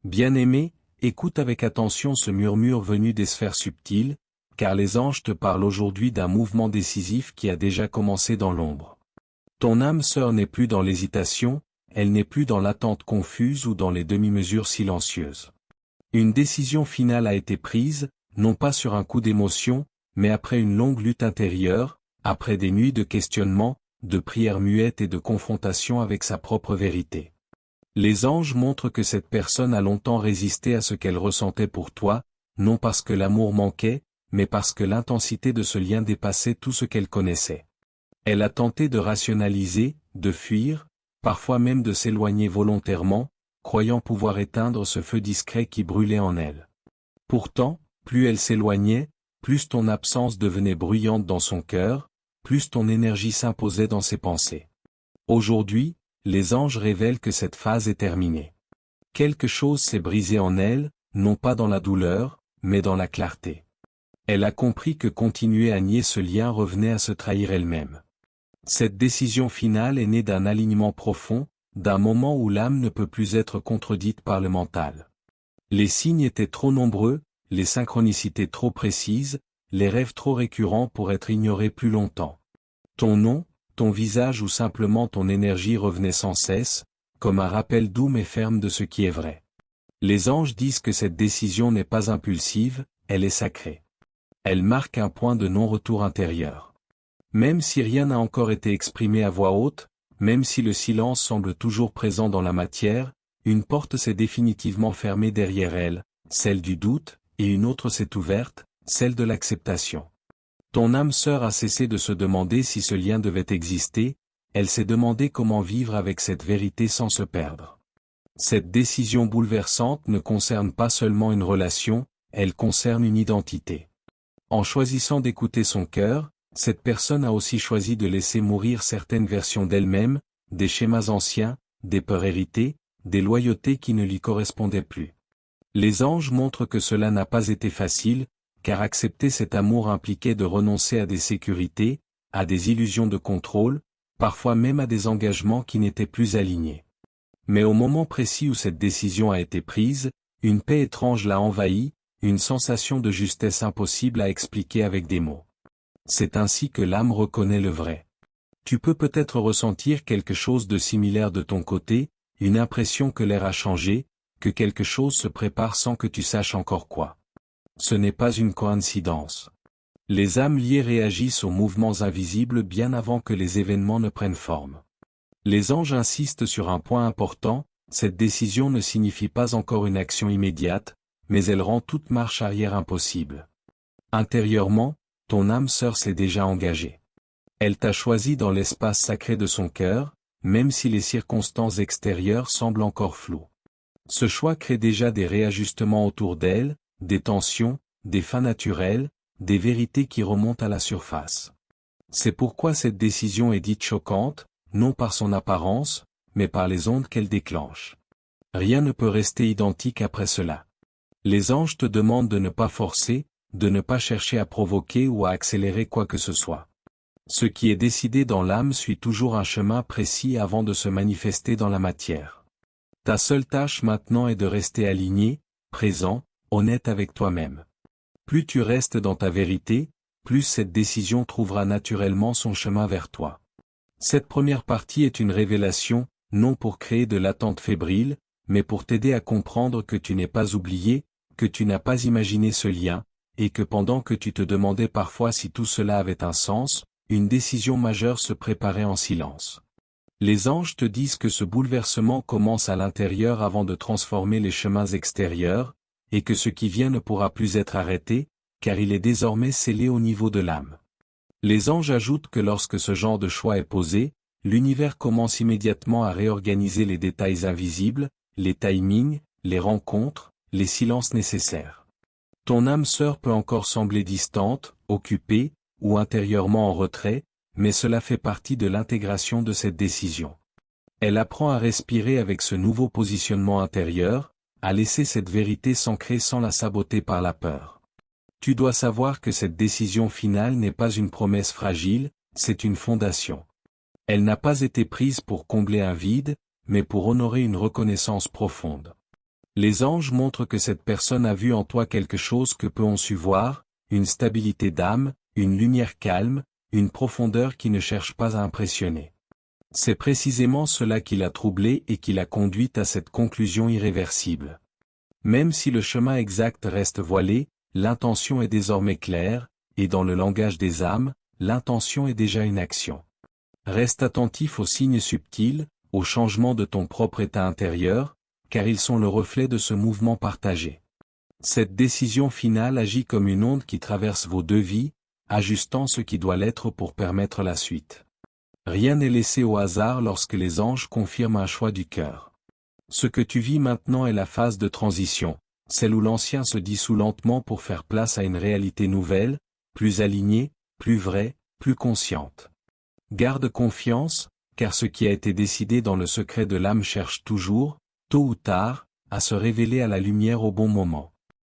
Bien-aimé, écoute avec attention ce murmure venu des sphères subtiles, car les anges te parlent aujourd'hui d'un mouvement décisif qui a déjà commencé dans l'ombre. Ton âme sœur n'est plus dans l'hésitation, elle n'est plus dans l'attente confuse ou dans les demi-mesures silencieuses. Une décision finale a été prise, non pas sur un coup d'émotion, mais après une longue lutte intérieure, après des nuits de questionnement, de prières muettes et de confrontation avec sa propre vérité. Les anges montrent que cette personne a longtemps résisté à ce qu'elle ressentait pour toi, non parce que l'amour manquait, mais parce que l'intensité de ce lien dépassait tout ce qu'elle connaissait. Elle a tenté de rationaliser, de fuir, parfois même de s'éloigner volontairement, croyant pouvoir éteindre ce feu discret qui brûlait en elle. Pourtant, plus elle s'éloignait, plus ton absence devenait bruyante dans son cœur, plus ton énergie s'imposait dans ses pensées. Aujourd'hui, les anges révèlent que cette phase est terminée. Quelque chose s'est brisé en elle, non pas dans la douleur, mais dans la clarté. Elle a compris que continuer à nier ce lien revenait à se trahir elle-même. Cette décision finale est née d'un alignement profond, d'un moment où l'âme ne peut plus être contredite par le mental. Les signes étaient trop nombreux, les synchronicités trop précises, les rêves trop récurrents pour être ignorés plus longtemps. Ton nom, ton visage ou simplement ton énergie revenait sans cesse, comme un rappel doux mais ferme de ce qui est vrai. Les anges disent que cette décision n'est pas impulsive, elle est sacrée. Elle marque un point de non-retour intérieur. Même si rien n'a encore été exprimé à voix haute, même si le silence semble toujours présent dans la matière, une porte s'est définitivement fermée derrière elle, celle du doute, et une autre s'est ouverte, celle de l'acceptation. Ton âme sœur a cessé de se demander si ce lien devait exister, elle s'est demandé comment vivre avec cette vérité sans se perdre. Cette décision bouleversante ne concerne pas seulement une relation, elle concerne une identité. En choisissant d'écouter son cœur, cette personne a aussi choisi de laisser mourir certaines versions d'elle-même, des schémas anciens, des peurs héritées, des loyautés qui ne lui correspondaient plus. Les anges montrent que cela n'a pas été facile, car accepter cet amour impliquait de renoncer à des sécurités, à des illusions de contrôle, parfois même à des engagements qui n'étaient plus alignés. Mais au moment précis où cette décision a été prise, une paix étrange l'a envahi, une sensation de justesse impossible à expliquer avec des mots. C'est ainsi que l'âme reconnaît le vrai. Tu peux peut-être ressentir quelque chose de similaire de ton côté, une impression que l'air a changé, que quelque chose se prépare sans que tu saches encore quoi. Ce n'est pas une coïncidence. Les âmes liées réagissent aux mouvements invisibles bien avant que les événements ne prennent forme. Les anges insistent sur un point important, cette décision ne signifie pas encore une action immédiate, mais elle rend toute marche arrière impossible. Intérieurement, ton âme sœur s'est déjà engagée. Elle t'a choisi dans l'espace sacré de son cœur, même si les circonstances extérieures semblent encore floues. Ce choix crée déjà des réajustements autour d'elle, des tensions, des fins naturelles, des vérités qui remontent à la surface. C'est pourquoi cette décision est dite choquante, non par son apparence, mais par les ondes qu'elle déclenche. Rien ne peut rester identique après cela. Les anges te demandent de ne pas forcer, de ne pas chercher à provoquer ou à accélérer quoi que ce soit. Ce qui est décidé dans l'âme suit toujours un chemin précis avant de se manifester dans la matière. Ta seule tâche maintenant est de rester aligné, présent, honnête avec toi-même. Plus tu restes dans ta vérité, plus cette décision trouvera naturellement son chemin vers toi. Cette première partie est une révélation, non pour créer de l'attente fébrile, mais pour t'aider à comprendre que tu n'es pas oublié, que tu n'as pas imaginé ce lien, et que pendant que tu te demandais parfois si tout cela avait un sens, une décision majeure se préparait en silence. Les anges te disent que ce bouleversement commence à l'intérieur avant de transformer les chemins extérieurs, et que ce qui vient ne pourra plus être arrêté, car il est désormais scellé au niveau de l'âme. Les anges ajoutent que lorsque ce genre de choix est posé, l'univers commence immédiatement à réorganiser les détails invisibles, les timings, les rencontres, les silences nécessaires. Ton âme sœur peut encore sembler distante, occupée, ou intérieurement en retrait, mais cela fait partie de l'intégration de cette décision. Elle apprend à respirer avec ce nouveau positionnement intérieur, à laisser cette vérité s'ancrer sans la saboter par la peur. Tu dois savoir que cette décision finale n'est pas une promesse fragile, c'est une fondation. Elle n'a pas été prise pour combler un vide, mais pour honorer une reconnaissance profonde. Les anges montrent que cette personne a vu en toi quelque chose que peu ont su voir, une stabilité d'âme, une lumière calme, une profondeur qui ne cherche pas à impressionner. C'est précisément cela qui l'a troublé et qui l'a conduite à cette conclusion irréversible. Même si le chemin exact reste voilé, l'intention est désormais claire, et dans le langage des âmes, l'intention est déjà une action. Reste attentif aux signes subtils, aux changements de ton propre état intérieur, car ils sont le reflet de ce mouvement partagé. Cette décision finale agit comme une onde qui traverse vos deux vies, ajustant ce qui doit l'être pour permettre la suite. Rien n'est laissé au hasard lorsque les anges confirment un choix du cœur. Ce que tu vis maintenant est la phase de transition, celle où l'ancien se dissout lentement pour faire place à une réalité nouvelle, plus alignée, plus vraie, plus consciente. Garde confiance, car ce qui a été décidé dans le secret de l'âme cherche toujours, tôt ou tard, à se révéler à la lumière au bon moment.